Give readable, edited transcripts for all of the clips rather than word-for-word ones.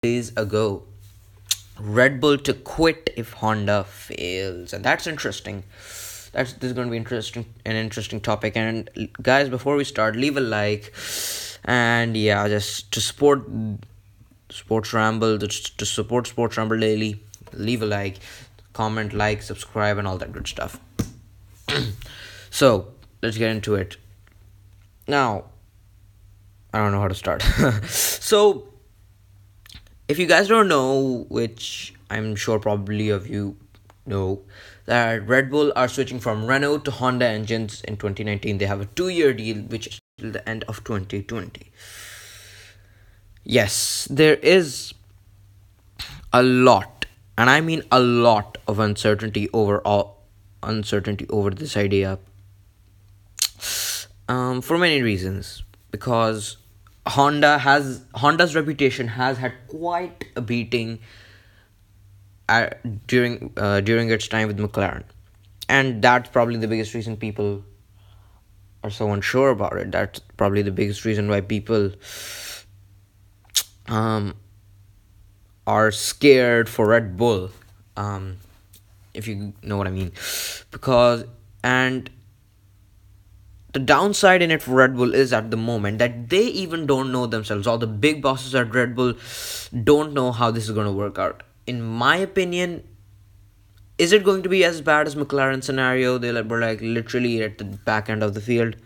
Days ago, Red Bull to quit if Honda fails, and that's interesting. This is going to be an interesting topic. And guys, before we start, leave a like, and yeah, just to support Sports Ramble, to support Sports Ramble daily, leave a comment, subscribe, and all that good stuff. So let's get into it. Now, I don't know how to start. So, if you guys don't know, which I'm sure probably of you know, that Red Bull are switching from Renault to Honda engines in 2019. They have a 2-year deal, which is till the end of 2020. Yes, there is a lot, and I mean a lot of uncertainty over this idea. For many reasons, because Honda's reputation has had quite a beating during its time with McLaren, and that's probably the biggest reason people are so unsure about it. That's probably the biggest reason why people are scared for Red Bull, if you know what I mean, because and the downside in it for Red Bull is at the moment that they even don't know themselves. All the big bosses at Red Bull don't know how this is going to work out. In my opinion, is it going to be as bad as McLaren scenario? They were literally at the back end of the field.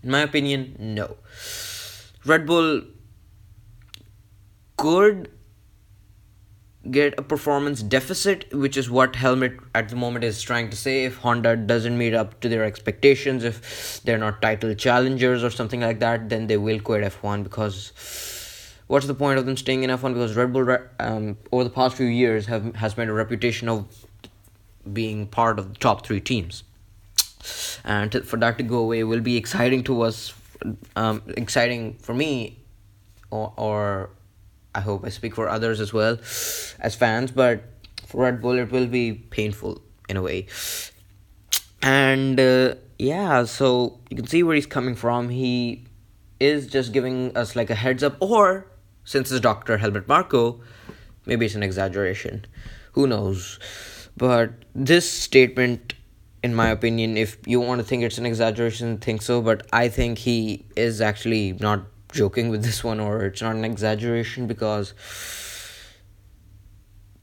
In my opinion, no. Red Bull could get a performance deficit, which is what Helmut at the moment is trying to say. If Honda doesn't meet up to their expectations, if they're not title challengers or something like that, then they will quit F1, because what's the point of them staying in F1? Because Red Bull over the past few years has made a reputation of being part of the top 3 teams, and for that to go away will be exciting to us, exciting for me, or I hope I speak for others as well as fans, but for Red Bull it will be painful in a way. And yeah, so you can see where he's coming from. He is just giving us a heads up, or since it's Dr. Helmut Marko, maybe it's an exaggeration. Who knows? But this statement, in my opinion, if you want to think it's an exaggeration, think so, but I think he is actually not joking with this one, or it's not an exaggeration, because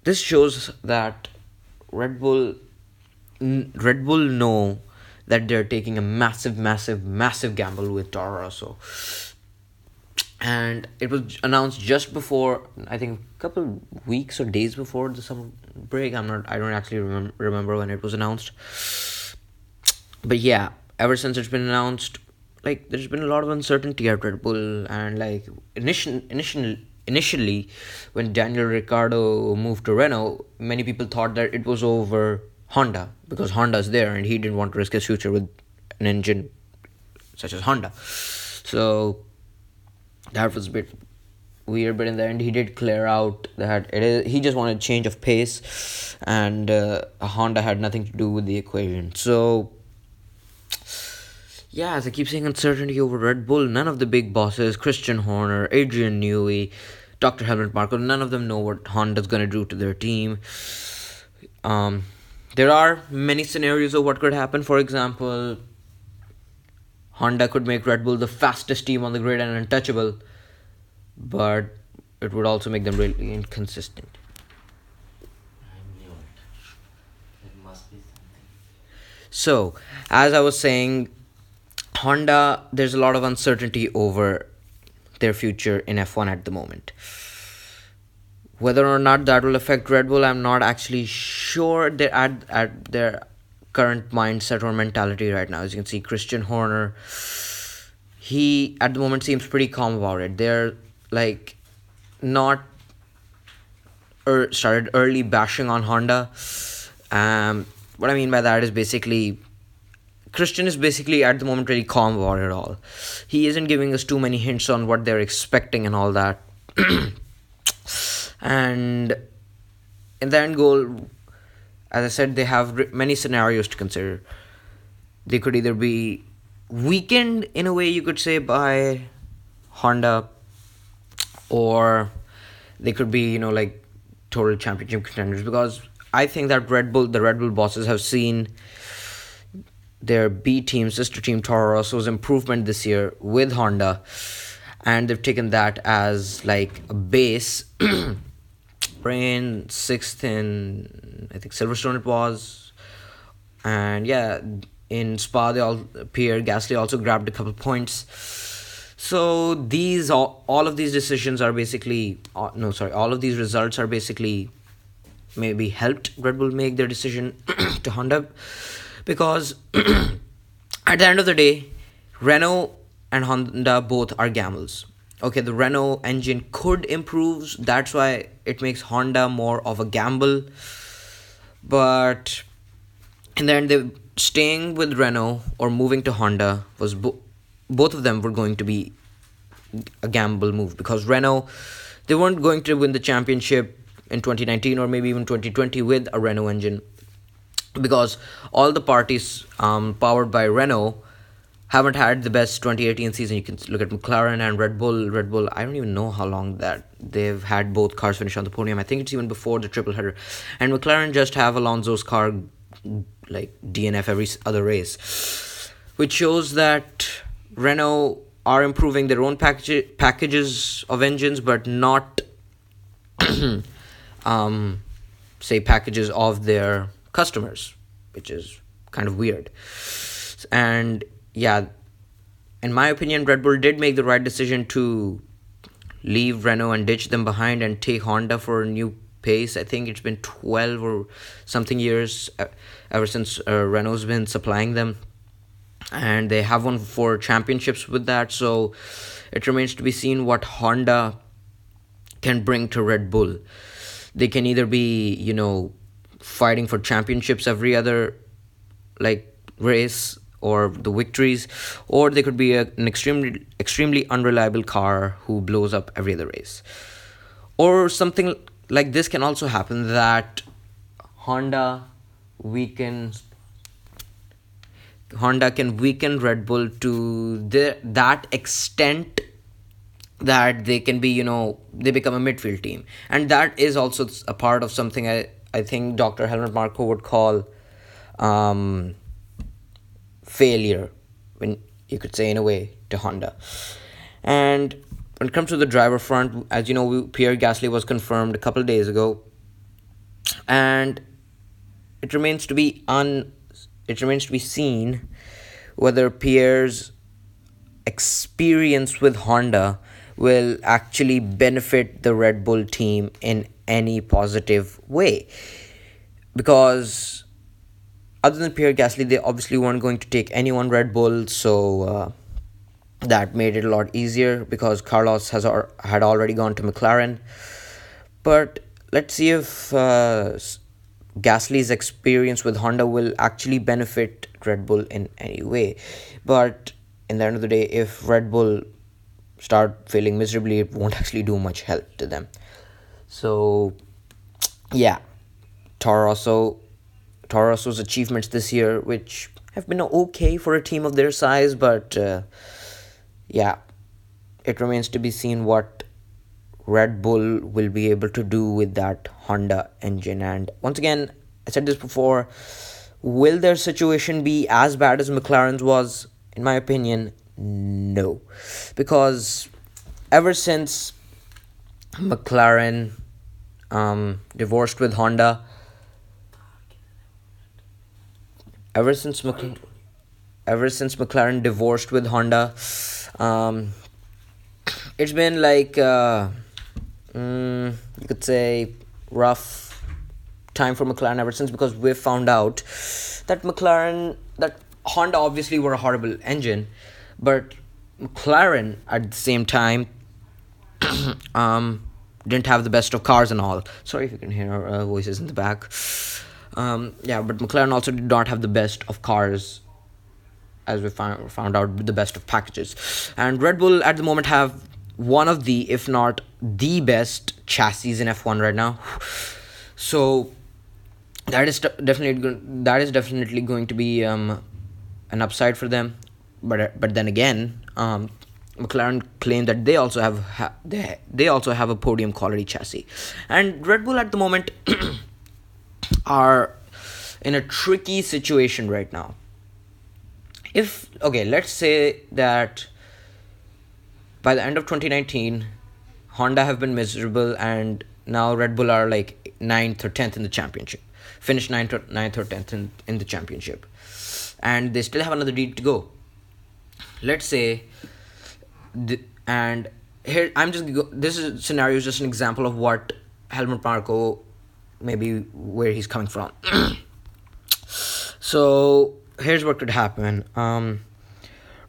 this shows that Red Bull know that they're taking a massive gamble with Toro Rosso, and it was announced just before, I think a couple weeks or days before the summer break. I don't actually remember when it was announced, but yeah, ever since it's been announced, there's been a lot of uncertainty at Red Bull, and initially when Daniel Ricciardo moved to Renault, many people thought that it was over Honda, because Honda's there and he didn't want to risk his future with an engine such as Honda. So that was a bit weird, but in the end he did clear out that he just wanted a change of pace, and Honda had nothing to do with the equation. So yeah, as I keep saying, uncertainty over Red Bull. None of the big bosses, Christian Horner, Adrian Newey, Dr. Helmut Marko, none of them know what Honda's going to do to their team. There are many scenarios of what could happen. For example, Honda could make Red Bull the fastest team on the grid and untouchable, but it would also make them really inconsistent. I knew it. There must be something. So, as I was saying, Honda, there's a lot of uncertainty over their future in F1 at the moment. Whether or not that will affect Red Bull, I'm not actually sure. They're at their current mindset or mentality right now. As you can see, Christian Horner, he at the moment seems pretty calm about it. They're not started early bashing on Honda. What I mean by that is basically, Christian is basically at the moment really calm about it all. He isn't giving us too many hints on what they're expecting and all that. And in the end goal, as I said, they have many scenarios to consider. They could either be weakened in a way, you could say, by Honda, or they could be, like total championship contenders. Because I think that the Red Bull bosses have seen their B team, sister team Toro Rosso's improvement this year with Honda, and they've taken that as like a base. In sixth in, I think, Silverstone it was, and yeah, in Spa Pierre Gasly also grabbed a couple points. So all of these decisions are basically no, sorry, all of these results are basically maybe helped Red Bull make their decision to Honda, because at the end of the day, Renault and Honda both are gambles. Okay, the Renault engine could improve, that's why it makes Honda more of a gamble. But in the end, staying with Renault or moving to Honda was both of them were going to be a gamble move, because Renault, they weren't going to win the championship in 2019 or maybe even 2020 with a Renault engine, because all the parties powered by Renault haven't had the best 2018 season. You can look at McLaren and Red Bull. Red Bull, I don't even know how long that they've had both cars finish on the podium. I think it's even before the triple header. And McLaren just have Alonso's car like DNF every other race, which shows that Renault are improving their own packages of engines, but not say packages of their customers, which is kind of weird. And yeah, in my opinion, Red Bull did make the right decision to leave Renault and ditch them behind and take Honda for a new pace. I think it's been 12 or something years ever since Renault's been supplying them, and they have won 4 championships with that. So it remains to be seen what Honda can bring to Red Bull. They can either be, fighting for championships every other race or the victories, or they could be an extremely unreliable car who blows up every other race. Or something like this can also happen, that Honda can weaken Red Bull to that extent that they can be, they become a midfield team. And that is also a part of something I think Dr. Helmut Marko would call failure, when you could say, in a way, to Honda. And when it comes to the driver front, as you know, Pierre Gasly was confirmed a couple of days ago, and it remains to be seen whether Pierre's experience with Honda will actually benefit the Red Bull team in any positive way. Because other than Pierre Gasly, they obviously weren't going to take anyone Red Bull, so that made it a lot easier, because Carlos had already gone to McLaren. But let's see if Gasly's experience with Honda will actually benefit Red Bull in any way. But in the end of the day, if Red Bull start failing miserably, it won't actually do much help to them. So yeah, Toro Rosso's achievements this year, which have been okay for a team of their size, but yeah, it remains to be seen what Red Bull will be able to do with that Honda engine. And once again, I said this before, will their situation be as bad as McLaren's was? In my opinion, no. Because ever since McLaren divorced with Honda, ever since McLaren divorced with Honda, it's been like you could say rough time for McLaren ever since, because we've found out that Honda obviously were a horrible engine, but McLaren at the same time didn't have the best of cars and all. Sorry if you can hear our voices in the back. But McLaren also did not have the best of cars, as we found out, the best of packages. And Red Bull at the moment have one of the, if not the best chassis in F1 right now. So that is definitely going to be an upside for them. But then again, McLaren claim that they also they also have a podium quality chassis, and Red Bull at the moment are in a tricky situation right now. If okay, let's say that by the end of 2019, Honda have been miserable, and now Red Bull are like 9th or 10th in the championship, finished 9th or 10th in the championship, and they still have another deal to go. Let's say, and here this is scenario is just an example of what Helmut Marko, maybe where he's coming from. So here's what could happen.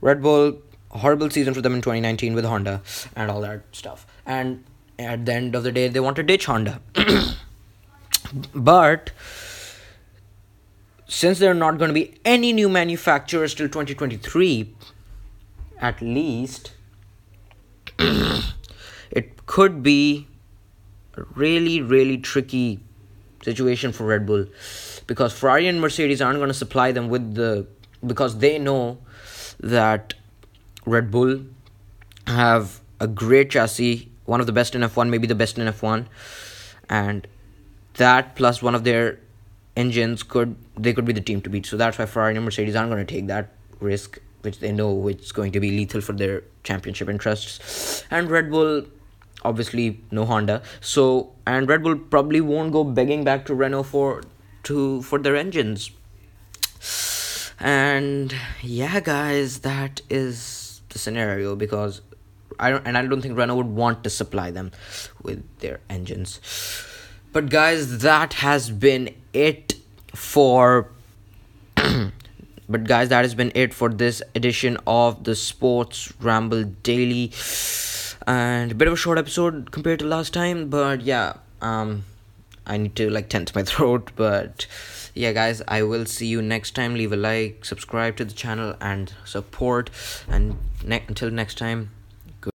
Red Bull, horrible season for them in 2019 with Honda and all that stuff, and at the end of the day they want to ditch Honda. But since there are not going to be any new manufacturers till 2023 at least, it could be a really, really tricky situation for Red Bull, because Ferrari and Mercedes aren't going to supply them because they know that Red Bull have a great chassis, one of the best in F1, maybe the best in F1, and that plus one of their engines could be the team to beat. So that's why Ferrari and Mercedes aren't going to take that risk, which they know is going to be lethal for their championship interests. And Red Bull, obviously no Honda, and Red Bull probably won't go begging back to Renault for their engines. And yeah, guys, that is the scenario, because I don't think Renault would want to supply them with their engines. But guys, that has been it for this edition of the Sports Ramble Daily, and a bit of a short episode compared to last time, but yeah, I need to tense my throat. But yeah, guys, I will see you next time. Leave a like, subscribe to the channel, and support, and until next time,